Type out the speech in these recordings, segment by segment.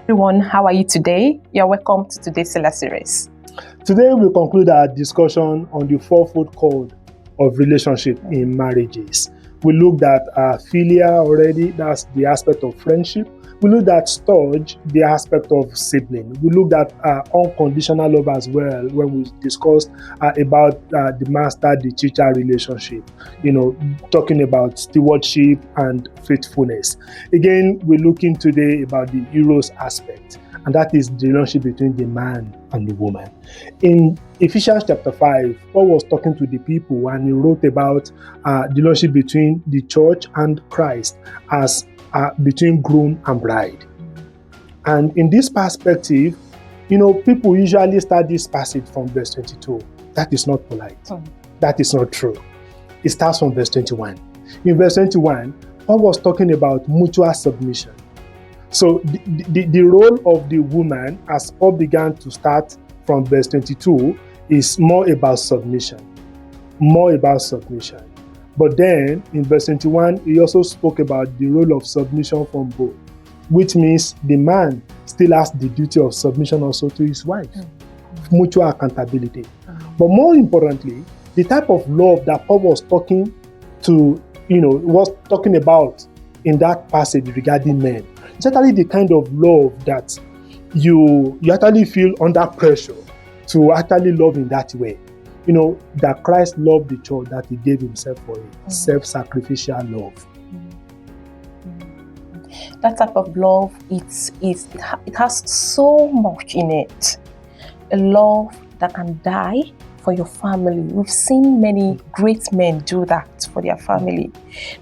Everyone, how are you today? You're welcome to today's series. Today we conclude our discussion on the fourfold chord of relationship in marriages. We looked at philia already, that's the aspect of friendship. We looked at storge, the aspect of sibling. We looked at unconditional love as well when we discussed about the master, the teacher relationship, talking about stewardship and faithfulness. Again, we're looking today about the eros aspect, and that is the relationship between the man and the woman. In Ephesians chapter 5, Paul was talking to the people and he wrote about the relationship between the church and Christ as between groom and bride. And in this perspective, people usually start this passage from verse 22. That is not polite. That is not true. It starts from verse 21. In verse 21, Paul was talking about mutual submission. So the role of the woman, as Paul began to start from verse 22, is more about submission. More about submission. But then, in verse 21, he also spoke about the role of submission from both, which means the man still has the duty of submission also to his wife. Mutual accountability. But more importantly, the type of love that Paul was talking about in that passage regarding men, it's actually the kind of love that you actually feel under pressure to actually love in that way. That Christ loved the church, that he gave himself for it. Self-sacrificial love. That type of love, it has so much in it. A love that can die for your family. We've seen many great men do that for their family.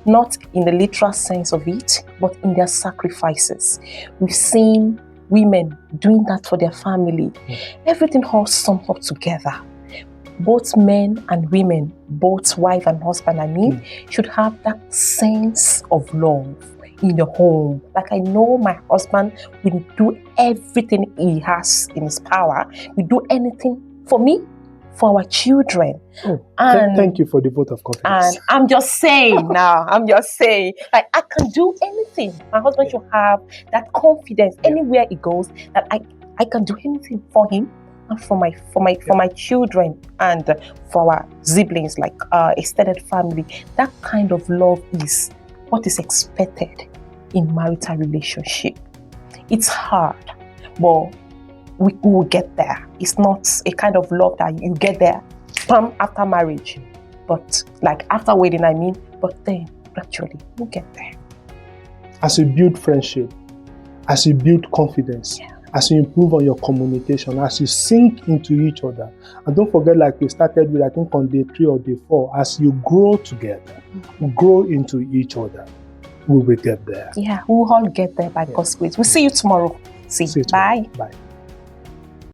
Not in the literal sense of it, but in their sacrifices. We've seen women doing that for their family. Everything all summed up together. Both men and women, both wife and husband, should have that sense of love in your home. Like, I know my husband will do everything he has in his power. Will do anything for me, for our children. Thank you for the vote of confidence. And I'm just saying now, like, I can do anything. My husband should have that confidence anywhere he goes, that I can do anything for him and for my children and for our siblings, like extended family. That kind of love is what is expected in marital relationship. It's hard, but we will get there. It's not a kind of love that you get there after marriage, but like after wedding, but then gradually we'll get there. As you build friendship, as you build confidence, as you improve on your communication, as you sink into each other, and don't forget, like we started with, I think on day 3 or day 4, as you grow together, grow into each other, we will get there. Yeah, we'll all get there by God's grace. We'll see you tomorrow. See you. Bye. Bye.